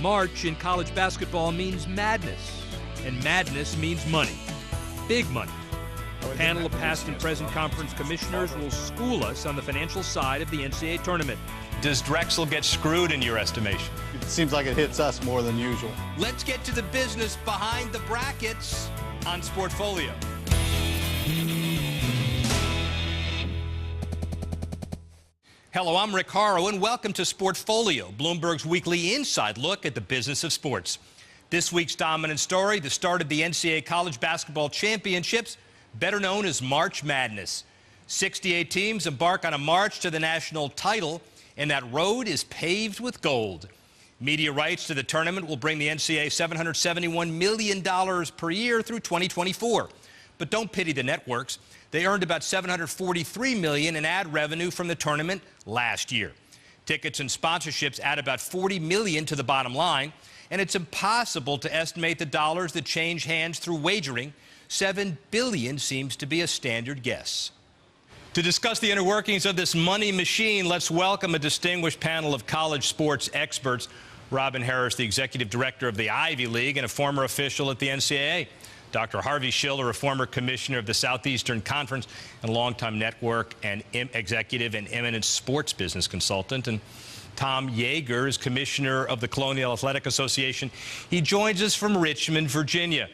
March in college basketball means madness, and madness means money. Big money. A panel of past and present conference commissioners will school us on the financial side of the NCAA tournament. Does Drexel get screwed in your estimation? It seems like it hits us more than usual. Let's get to the business behind the brackets on Sportfolio. Hello, I'm Rick Horrow, and welcome to Sportfolio, Bloomberg's weekly inside look at the business of sports. This week's dominant story, the start of the NCAA College Basketball Championships, better known as March Madness. 68 teams embark on a march to the national title, and that road is paved with gold. Media rights to the tournament will bring the NCAA $771 million per year through 2024. But don't pity the networks. They earned about $743 million in ad revenue from the tournament last year. Tickets and sponsorships add about $40 million to the bottom line, and it's impossible to estimate the dollars that change hands through wagering. $7 billion seems to be a standard guess. To discuss the inner workings of this money machine, let's welcome a distinguished panel of college sports experts. Robin Harris, the executive director of the Ivy League and a former official at the NCAA. Dr. Harvey Schiller, a former commissioner of the Southeastern Conference and a longtime network and executive and eminent sports business consultant. And Tom Yeager is commissioner of the Colonial Athletic Association. He joins us from Richmond, Virginia.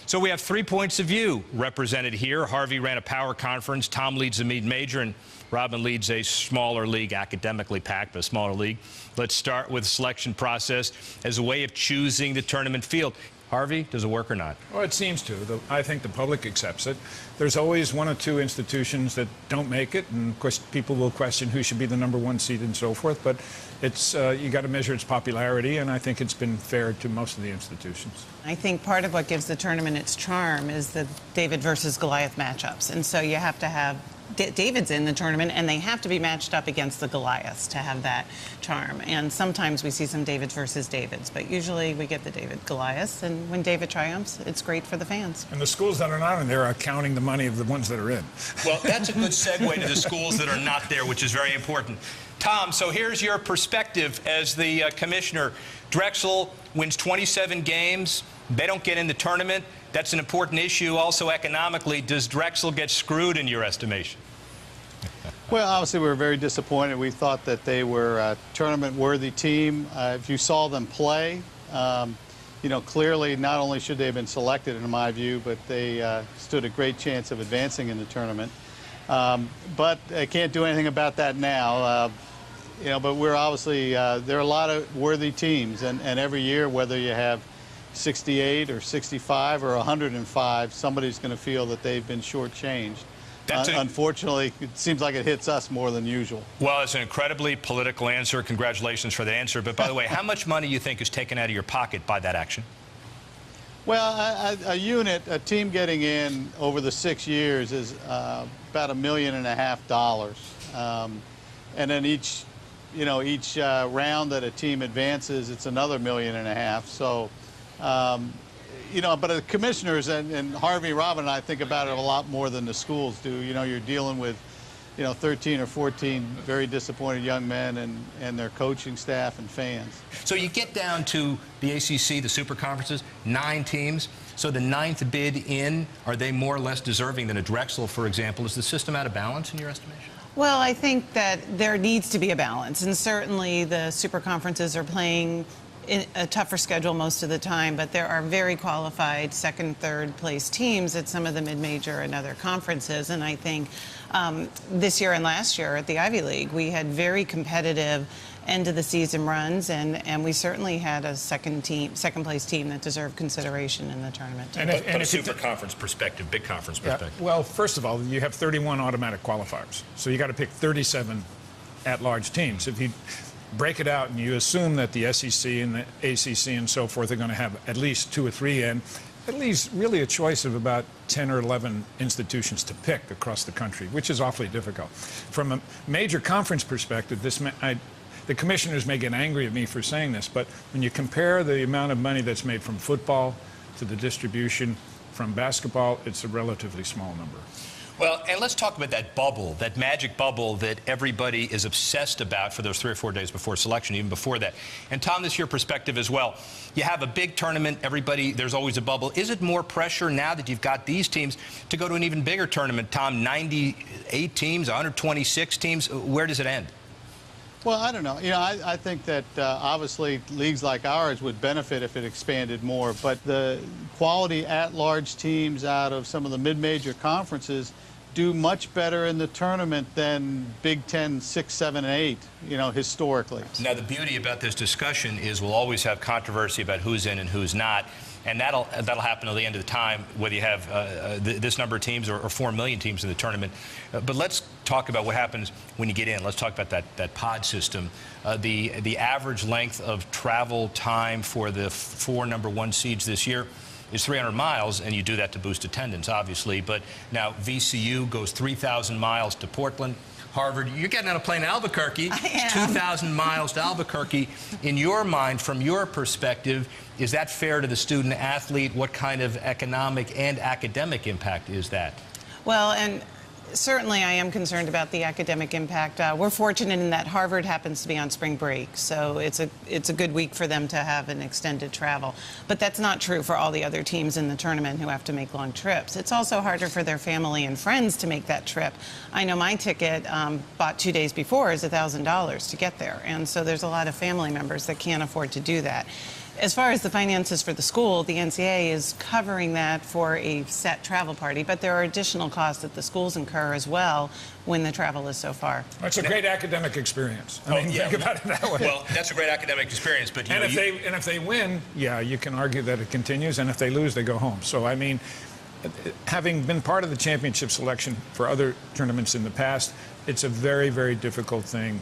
So we have 3 points of view represented here. Harvey ran a power conference. Tom leads a mid-major, and Robin leads a smaller league, academically packed, but a smaller league. Let's start with selection process as a way of choosing the tournament field. Harvey, does it work or not? Well, it seems to. I think the public accepts it. There's always one or two institutions that don't make it, and of course people will question who should be the #1 seed and so forth, but it's you got to measure its popularity, and I think it's been fair to most of the institutions. I think part of what gives the tournament its charm is the David versus Goliath matchups, and so you have to have David's in the tournament, and they have to be matched up against the Goliaths to have that charm. And sometimes we see some Davids versus Davids, but usually we get the David Goliaths, and when David triumphs, it's great for the fans. And the schools that are not in there are counting the money of the ones that are in. Well, that's a good segue to the schools that are not there, which is very important. Tom, so here's your perspective as the commissioner. Drexel wins 27 games. They don't get in the tournament. That's an important issue. Also economically, does Drexel get screwed in your estimation? Well, obviously, we were very disappointed. We thought that they were a tournament-worthy team. If you saw them play, you know, clearly not only should they have been selected, in my view, but they stood a great chance of advancing in the tournament. But I can't do anything about that now. You know, but we're obviously, there are a lot of worthy teams, and every year, whether you have 68 or 65 or 105, somebody's going to feel that they've been shortchanged. Unfortunately, it seems like it hits us more than usual. Well, it's an incredibly political answer. Congratulations for the answer. But by the way, how much money do you think is taken out of your pocket by that action? Well, a team getting in over the 6 years is about $1.5 million. And then each round that a team advances, it's another $1.5 million. So, you know, but the commissioners and Harvey, Robin, and I think about it a lot more than the schools do. You know, you're dealing with, 13 or 14 very disappointed young men and their coaching staff and fans. So you get down to the ACC, the super conferences, 9 teams. So the 9th bid in, are they more or less deserving than a Drexel, for example? Is the system out of balance in your estimation? Well, I think that there needs to be a balance, and certainly the super conferences are playing in a tougher schedule most of the time, but there are very qualified second, third place teams at some of the mid-major and other conferences. And I think this year and last year at the Ivy League, we had very competitive end of the season runs, and we certainly had a second place team that deserved consideration in the tournament. And a super conference perspective, big conference perspective. Yeah, well, first of all, you have 31 automatic qualifiers, so you got to pick 37 at-large teams. If you break it out and you assume that the SEC and the ACC and so forth are going to have at least 2 or 3 in, it leaves really a choice of about 10 or 11 institutions to pick across the country, which is awfully difficult. From a major conference perspective, the commissioners may get angry at me for saying this, but when you compare the amount of money that's made from football to the distribution from basketball, it's a relatively small number. Well, and let's talk about that bubble, that magic bubble that everybody is obsessed about for those 3 or 4 days before selection, even before that. And Tom, this is your perspective as well. You have a big tournament, there's always a bubble. Is it more pressure now that you've got these teams to go to an even bigger tournament, Tom? 98 teams, 126 teams, where does it end? Well, I don't know. I think that obviously leagues like ours would benefit if it expanded more, but the quality at-large teams out of some of the mid-major conferences do much better in the tournament than Big Ten 6, 7, and 8, historically. Now, the beauty about this discussion is we'll always have controversy about who's in and who's not. And that'll happen at the end of the time, whether you have this number of teams or 4 million teams in the tournament. But let's talk about what happens when you get in. Let's talk about that pod system. The average length of travel time for the 4 number 1 seeds this year is 300 miles, and you do that to boost attendance, obviously. But now VCU goes 3,000 miles to Portland. Harvard, you're getting on a plane to Albuquerque. It's 2,000 miles to Albuquerque. In your mind, from your perspective, is that fair to the student athlete? What kind of economic and academic impact is that? Well, and certainly I am concerned about the academic impact. We're fortunate in that Harvard happens to be on spring break, so it's a good week for them to have an extended travel. But that's not true for all the other teams in the tournament who have to make long trips. It's also harder for their family and friends to make that trip. I know my ticket bought 2 days before is $1,000 to get there, and so there's a lot of family members that can't afford to do that. As far as the finances for the school, the NCAA is covering that for a set travel party, but there are additional costs that the schools incur as well when the travel is so far. It's a great academic experience. I mean, think about it that way. Well, that's a great academic experience, but if they win, yeah, you can argue that it continues, and if they lose, they go home. So, I mean, having been part of the championship selection for other tournaments in the past, it's a very, very difficult thing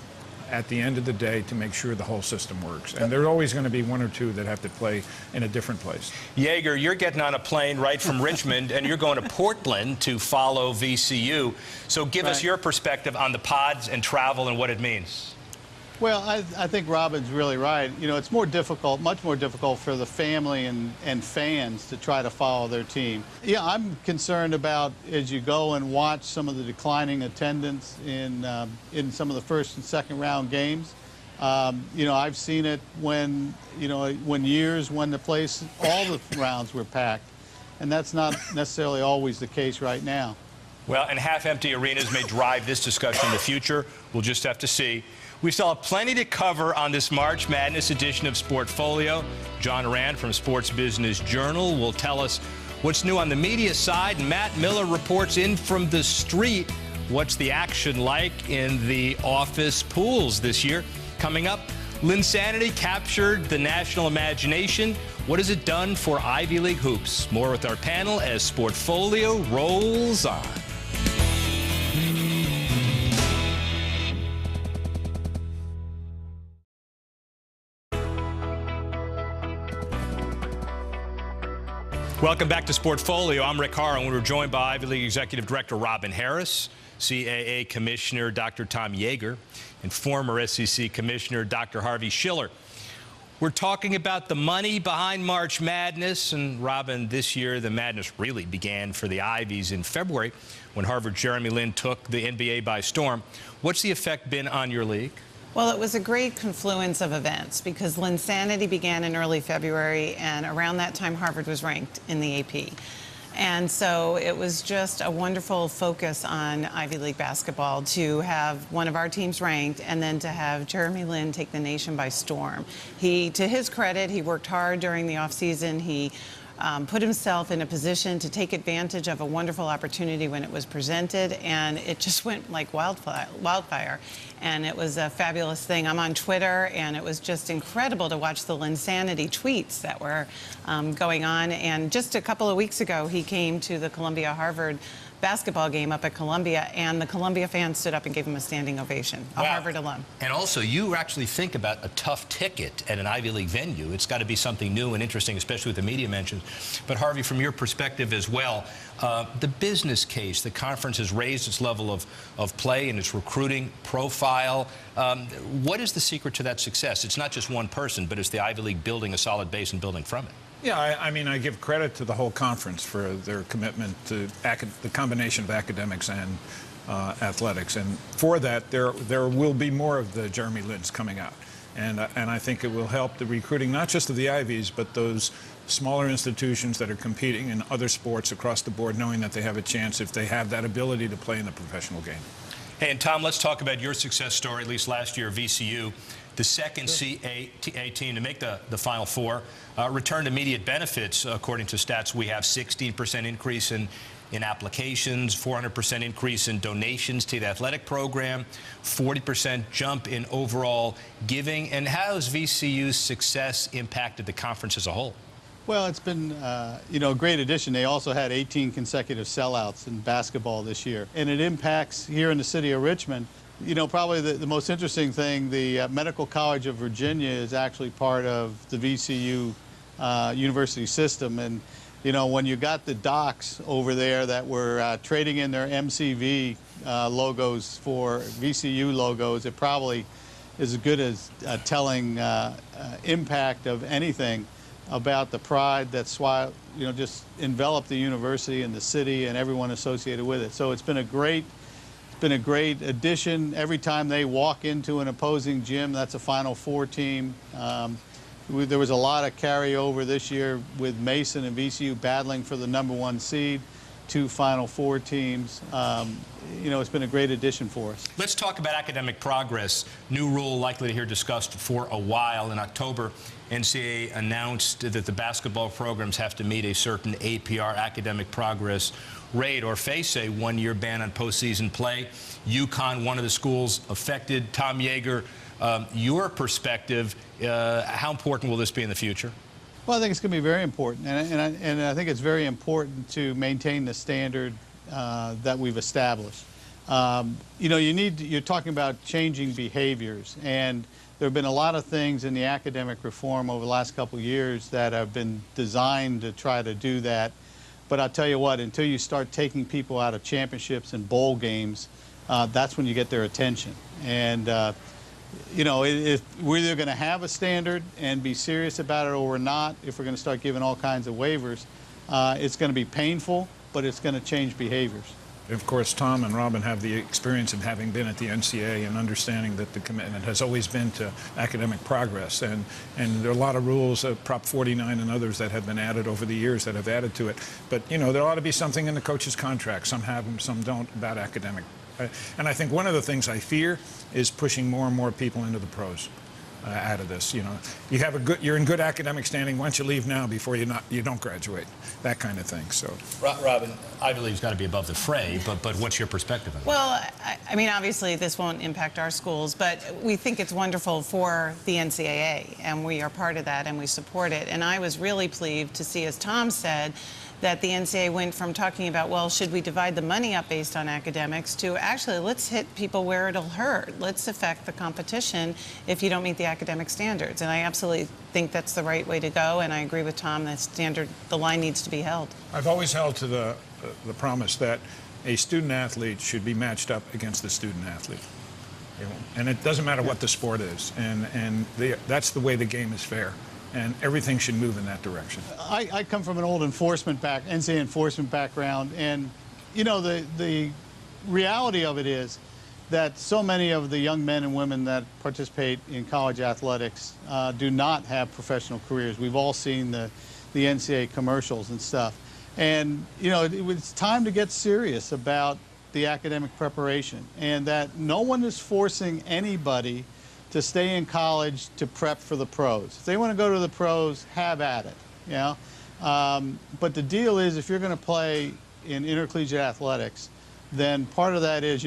at the end of the day to make sure the whole system works. And there's always going to be 1 or 2 that have to play in a different place. Yeager, you're getting on a plane right from Richmond, and you're going to Portland to follow VCU. So give us your perspective on the pods and travel and what it means. Well, I think Robin's really right. It's more difficult, much more difficult for the family and fans to try to follow their team. Yeah, I'm concerned about as you go and watch some of the declining attendance in some of the first and second round games. I've seen it when the place, all the rounds were packed, and that's not necessarily always the case right now. Well, and half-empty arenas may drive this discussion in the future. We'll just have to see. We still have plenty to cover on this March Madness edition of Sportfolio. John Rand from Sports Business Journal will tell us what's new on the media side. And Matt Miller reports in from the street. What's the action like in the office pools this year? Coming up, Linsanity captured the national imagination. What has it done for Ivy League hoops? More with our panel as Sportfolio rolls on. Welcome back to Sportfolio. I'm Rick Horrow, and we're joined by Ivy League Executive Director Robin Harris, CAA Commissioner Dr. Tom Yeager, and former SEC Commissioner Dr. Harvey Schiller. We're talking about the money behind March Madness, and Robin, this year the madness really began for the Ivies in February when Harvard's Jeremy Lin took the NBA by storm. What's the effect been on your league? Well, it was a great confluence of events because Linsanity began in early February, and around that time Harvard was ranked in the AP. And so it was just a wonderful focus on Ivy League basketball to have one of our teams ranked and then to have Jeremy Lin take the nation by storm. To his credit, he worked hard during the offseason. He put himself in a position to take advantage of a wonderful opportunity when it was presented, and it just went like wildfire. And it was a fabulous thing. I'm on Twitter, and it was just incredible to watch the Linsanity tweets that were going on. And just a couple of weeks ago, he came to the Columbia-Harvard basketball game up at Columbia, and the Columbia fans stood up and gave him a standing ovation, a Harvard alum. And also, you actually think about a tough ticket at an Ivy League venue. It's got to be something new and interesting, especially with the media mentions. But Harvey, from your perspective as well, the business case, the conference has raised its level of play and its recruiting profile. What is the secret to that success? It's not just one person, but it's the Ivy League building a solid base and building from it. Yeah, I mean, I give credit to the whole conference for their commitment to the combination of academics and athletics. And for that, there will be more of the Jeremy Lin's coming out. And I think it will help the recruiting, not just of the Ivies, but those smaller institutions that are competing in other sports across the board, knowing that they have a chance if they have that ability to play in the professional game. Hey, and Tom, let's talk about your success story, at least last year, VCU. The second CAA team to make the Final Four. Returned immediate benefits, according to stats we have, 16% increase in applications, 400% increase in donations to the athletic program, 40% jump in overall giving. And how has VCU's success impacted the conference as a whole? Well, it's been, a great addition. They also had 18 consecutive sellouts in basketball this year. And it impacts here in the city of Richmond. Probably the most interesting thing, the Medical College of Virginia is actually part of the VCU university system. And, when you got the docs over there that were trading in their MCV logos for VCU logos, it probably is as good as telling impact of anything about the pride that's just enveloped the university and the city and everyone associated with it. So it's been a great addition. Every time they walk into an opposing gym, that's a Final Four team. There was a lot of carryover this year with Mason and VCU battling for the #1 seed, 2 Final Four teams. It's been a great addition for us. Let's talk about academic progress. New rule likely to hear discussed for a while. In October, NCAA announced that the basketball programs have to meet a certain APR, academic progress rate, or face a 1-year ban on postseason play. UConn, one of the schools affected. Tom Yeager, your perspective, how important will this be in the future? Well, I think it's going to be very important, and I think it's very important to maintain the standard that we've established. You're talking about changing behaviors, and there have been a lot of things in the academic reform over the last couple of years that have been designed to try to do that. But I'll tell you what, until you start taking people out of championships and bowl games, that's when you get their attention. And if we're either going to have a standard and be serious about it or we're not, if we're going to start giving all kinds of waivers, it's going to be painful, but it's going to change behaviors. Of course, Tom and Robin have the experience of having been at the NCAA and understanding that the commitment has always been to academic progress. And there are a lot of rules, Prop 49 and others, that have been added over the years that have added to it. But, there ought to be something in the coach's contract. Some have them, some don't, about academic. And I think one of the things I fear is pushing more and more people into the pros out of this. You're in good academic standing. Why don't you leave now before you don't graduate? That kind of thing. So, Robin, Ivy League's got to be above the fray, but what's your perspective on that? Well, I mean, obviously this won't impact our schools, but we think it's wonderful for the NCAA, and we are part of that, and we support it. And I was really pleased to see, as Tom said, that the NCAA went from talking about, well, should we divide the money up based on academics, to actually, let's hit people where it'll hurt. Let's affect the competition if you don't meet the academic standards. And I absolutely think that's the right way to go, and I agree with Tom that the line needs to be held. I've always held to the promise that a student athlete should be matched up against the student athlete. And it doesn't matter what the sport is. And that's the way the game is fair. And everything should move in that direction. I come from an old NCAA enforcement background, and the reality of it is that so many of the young men and women that participate in college athletics do not have professional careers. We've all seen the NCAA commercials and stuff. And, it's time to get serious about the academic preparation, and that no one is forcing anybody to stay in college to prep for the pros. If they want to go to the pros, have at it, But the deal is, if you're going to play in intercollegiate athletics, then part of that is,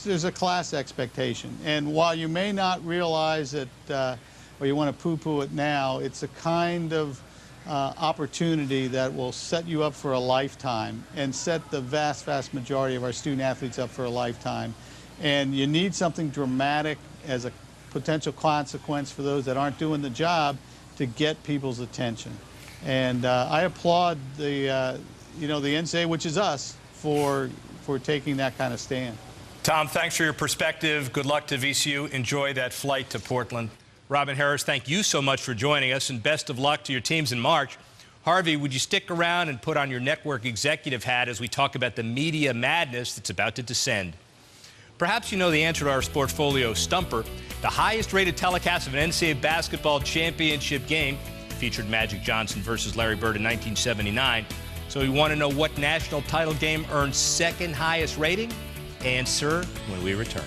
there's a class expectation. And while you may not realize it, or you want to poo-poo it now, it's a kind of opportunity that will set you up for a lifetime and set the vast, vast majority of our student athletes up for a lifetime. And you need something dramatic as a potential consequence for those that aren't doing the job to get people's attention. And I applaud the NCAA, which is us, for taking that kind of stand. Tom, thanks for your perspective. Good luck to VCU. Enjoy that flight to Portland. Robin Harris, thank you so much for joining us, and best of luck to your teams in March. Harvey, would you stick around and put on your network executive hat as we talk about the media madness that's about to descend? Perhaps you know the answer to our Sportfolio stumper. The highest-rated telecast of an NCAA basketball championship game featured Magic Johnson versus Larry Bird in 1979. So we want to know what national title game earned second highest rating? Answer when we return.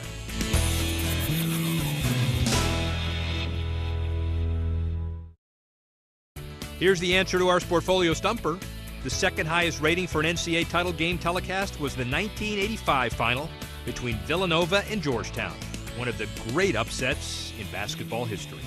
Here's the answer to our Sportfolio stumper. The second highest rating for an NCAA title game telecast was the 1985 final between Villanova and Georgetown, one of the great upsets in basketball history.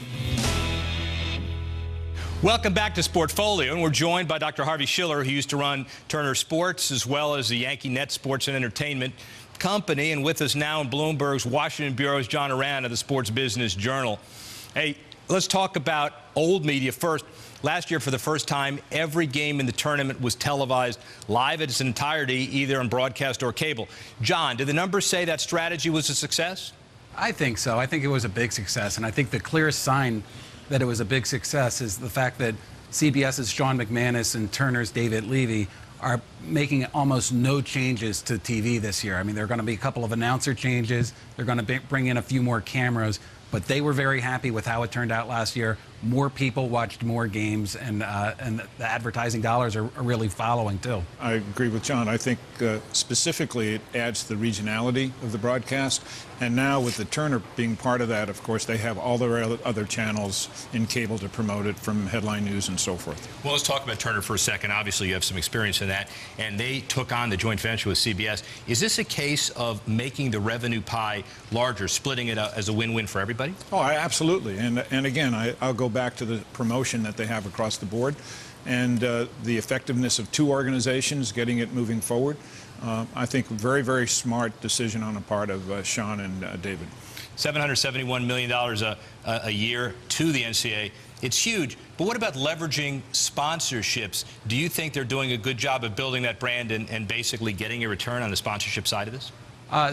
Welcome back to Sportfolio, and we're joined by Dr. Harvey Schiller, who used to run Turner Sports as well as the Yankee Net Sports and Entertainment Company, and with us now in Bloomberg's Washington Bureau is John Ourand of the Sports Business Journal. Hey, let's talk about old media first. Last year, for the first time, every game in the tournament was televised live in its entirety, either on broadcast or cable. John, did the numbers say that strategy was a success? I think so. I think it was a big success, and I think the clearest sign that it was a big success is the fact that CBS's Sean McManus and Turner's David Levy are making almost no changes to TV this year. I mean, there are going to be a couple of announcer changes. They're going to bring in a few more cameras, but they were very happy with how it turned out last year. More people watched more games, and the advertising dollars are really following, too. I agree with John. I think specifically it adds to the regionality of the broadcast. And now with the Turner being part of that, of course, they have all their other channels in cable to promote it, from headline news and so forth. Well, let's talk about Turner for a second. Obviously, you have some experience in that, and they took on the joint venture with CBS. Is this a case of making the revenue pie larger, splitting it as a win-win for everybody? Oh, absolutely. And again, I'll go back to the promotion that they have across the board and the effectiveness of two organizations getting it moving forward. I think a very, very smart decision on the part of Sean and David. $771 million a year to the NCAA. It's huge. But what about leveraging sponsorships? Do you think they're doing a good job of building that brand and basically getting a return on the sponsorship side of this?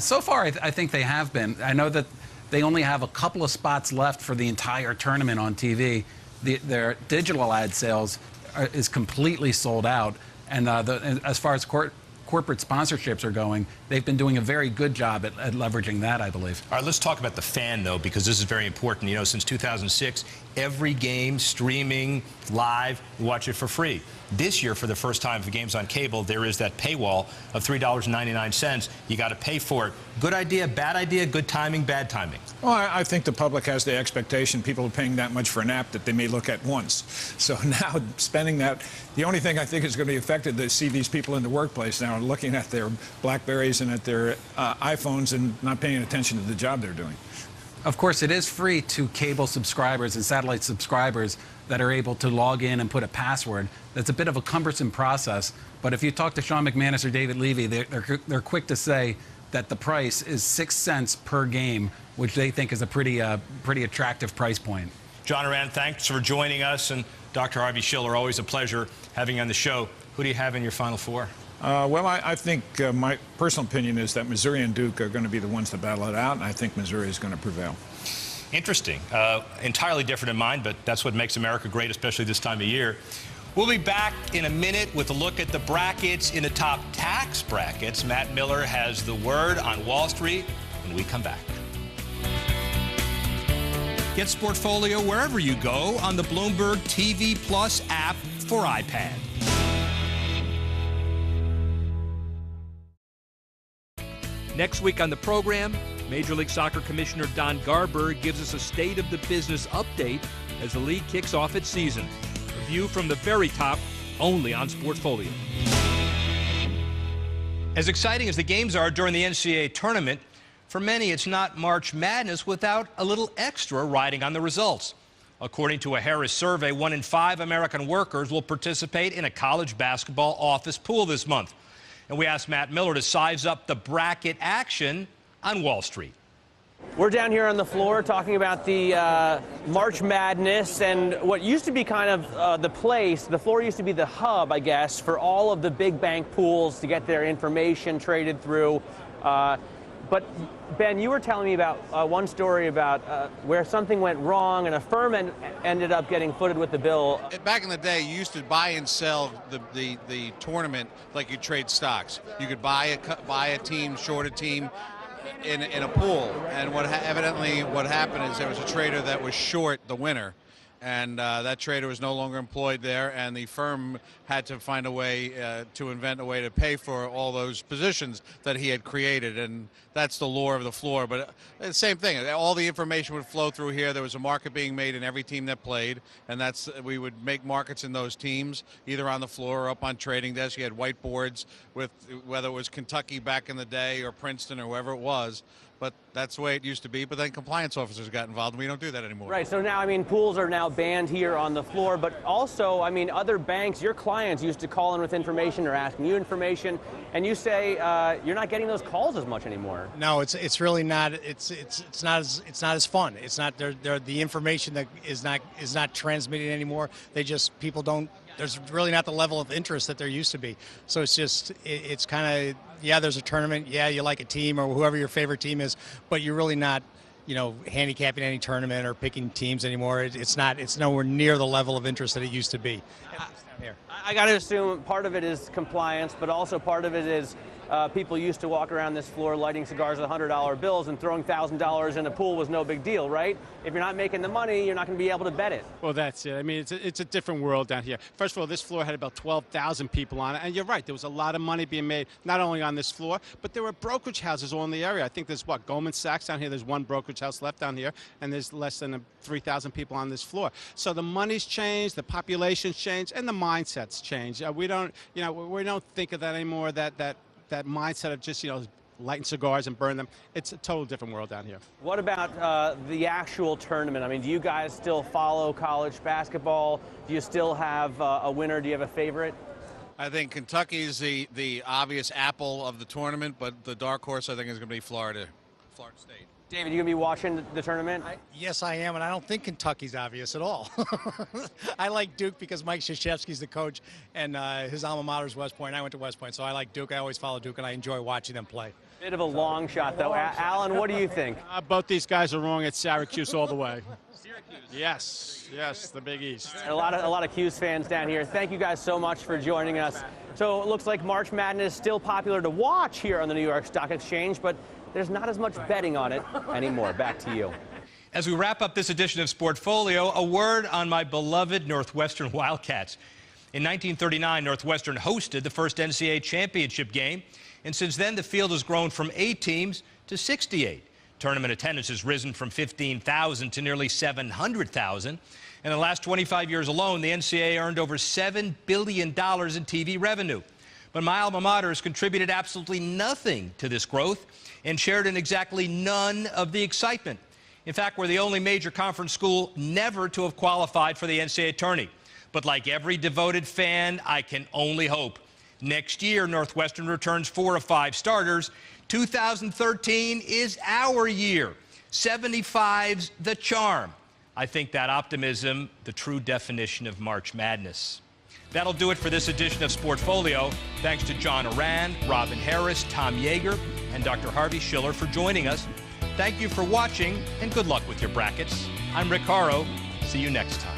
So far, I think they have been. I know that they only have a couple of spots left for the entire tournament on TV. Their digital ad sales is completely sold out. And as far as corporate sponsorships are going, they've been doing a very good job at leveraging that, I believe. All right, let's talk about the fan, though, because this is very important. You know, since 2006, every game streaming live, you watch it for free. This year, for the first time for games on cable, there is that paywall of $3.99. You got to pay for it. Good idea, bad idea, good timing, bad timing? Well, I think the public has the expectation people are paying that much for an app that they may look at once. So now spending that, the only thing I think is going to be affected to see these people in the workplace now are looking at their BlackBerries and at their iPhones and not paying attention to the job they're doing. Of course, it is free to cable subscribers and satellite subscribers that are able to log in and put a password. That's a bit of a cumbersome process, but if you talk to Sean McManus or David Levy, they're quick to say that the price is 6 cents per game, which they think is a pretty attractive price point. John Ourand, thanks for joining us, and Dr. Harvey Schiller, always a pleasure having you on the show. Who do you have in your Final Four? Well, I think my personal opinion is that Missouri and Duke are going to be the ones to battle it out, and I think Missouri is going to prevail. Interesting. Entirely different in mine, but that's what makes America great, especially this time of year. We'll be back in a minute with a look at the brackets in the top tax brackets. Matt Miller has the word on Wall Street when we come back. Get Sportfolio wherever you go on the Bloomberg TV Plus app for iPad. Next week on the program, Major League Soccer Commissioner Don Garber gives us a state of the business update as the league kicks off its season. A view from the very top, only on Sportfolio. As exciting as the games are during the NCAA tournament, for many it's not March Madness without a little extra riding on the results. According to a Harris survey, 1 in 5 American workers will participate in a college basketball office pool this month. And we asked Matt Miller to size up the bracket action on Wall Street. We're down here on the floor talking about the March Madness and what used to be kind of the place. The floor used to be the hub, I guess, for all of the big bank pools to get their information traded through. But Ben, you were telling me about one story about where something went wrong and a firm ended up getting footed with the bill. Back in the day, you used to buy and sell the tournament like you trade stocks. You could buy a team, short a team in a pool. And evidently what happened is there was a trader that was short the winner. And that trader was no longer employed there, and the firm had to find a way to invent a way to pay for all those positions that he had created, and that's the lore of the floor. But same thing, all the information would flow through here. There was a market being made in every team that played, and we would make markets in those teams, either on the floor or up on trading desks. You had whiteboards with whether it was Kentucky back in the day or Princeton or whoever it was. But that's the way it used to be. But then compliance officers got involved, and we don't do that anymore. Right. So now, I mean, pools are now banned here on the floor. But also, I mean, other banks, your clients used to call in with information or asking you information, and you say you're not getting those calls as much anymore. No, it's really not. It's not as fun. It's not. The information that is not transmitted anymore. People don't. There's really not the level of interest that there used to be. So it's kind of, yeah, there's a tournament. Yeah, you like a team or whoever your favorite team is, but you're really not, handicapping any tournament or picking teams anymore. It's nowhere near the level of interest that it used to be. I got to assume part of it is compliance, but also part of it is people used to walk around this floor lighting cigars with $100 bills and throwing $1,000 in a pool was no big deal, right? If you're not making the money, you're not going to be able to bet it. Well, that's it. I mean, it's a different world down here. First of all, this floor had about 12,000 people on it, and you're right. There was a lot of money being made, not only on this floor, but there were brokerage houses all in the area. I think there's, Goldman Sachs down here. There's one brokerage house left down here, and there's less than 3,000 people on this floor. So the money's changed, the population's changed, and the mindset's changed. We don't think of that anymore, that mindset of just, lighting cigars and burn them. It's a total different world down here. What about the actual tournament? I mean, do you guys still follow college basketball? Do you still have a winner? Do you have a favorite? I think Kentucky's the obvious apple of the tournament, but the dark horse I think is going to be Florida State. David, you going to be watching the tournament? Yes, I am, and I don't think Kentucky's obvious at all. I like Duke because Mike Krzyzewski's the coach, and his alma mater is West Point. I went to West Point, so I like Duke. I always follow Duke, and I enjoy watching them play. Bit of a long shot, though. Alan, what do you think? Both these guys are wrong. It's Syracuse all the way. Syracuse? Yes, the Big East. A lot of 'Cuse fans down here. Thank you guys so much for joining us. So it looks like March Madness is still popular to watch here on the New York Stock Exchange, but there's not as much betting on it anymore. Back to you. As we wrap up this edition of Sportfolio, a word on my beloved Northwestern Wildcats. In 1939, Northwestern hosted the first NCAA championship game, and since then the field has grown from 8 teams to 68. Tournament attendance has risen from 15,000 to nearly 700,000. In the last 25 years alone, the NCAA earned over $7 billion in TV revenue. But my alma mater has contributed absolutely nothing to this growth and shared in exactly none of the excitement. In fact, we're the only major conference school never to have qualified for the NCAA tourney. But like every devoted fan, I can only hope. Next year, Northwestern returns 4 of 5 starters. 2013 is our year. 75's the charm. I think that optimism, the true definition of March Madness. That'll do it for this edition of Sportfolio. Thanks to John Oran, Robin Harris, Tom Yeager, and Dr. Harvey Schiller for joining us. Thank you for watching, and good luck with your brackets. I'm Rick Horrow. See you next time.